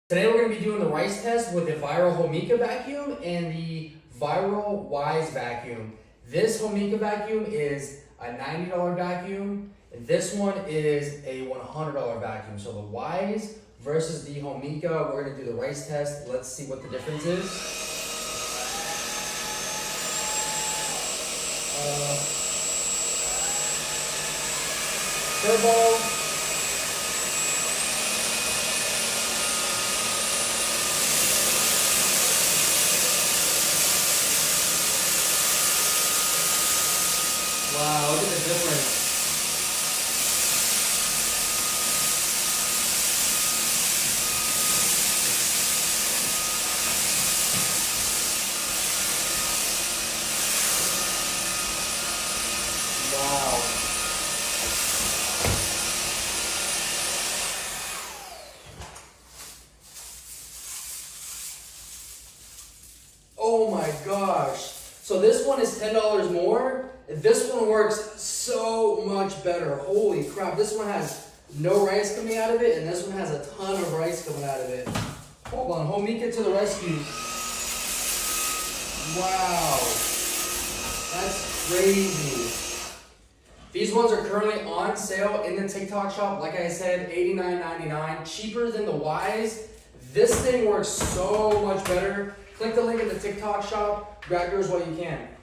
Today we're going to be doing the rice test with the Viral Homika vacuum and the Viral Wise vacuum. This Homika vacuum is a $90 vacuum, and this one is a $100 vacuum. So the Wise versus the Homika, we're going to do the rice test. Let's see what the difference is. Turbo. Wow, look at the difference. Wow. Oh my gosh. So this one is $10 more. This one works so much better. Holy crap. This one has no rice coming out of it, and this one has a ton of rice coming out of it. Hold on, Homika to the rescue. Wow. That's crazy. These ones are currently on sale in the TikTok shop. Like I said, $89.99, cheaper than the Wise. This thing works so much better. Click the link in the TikTok shop. Grab yours while you can.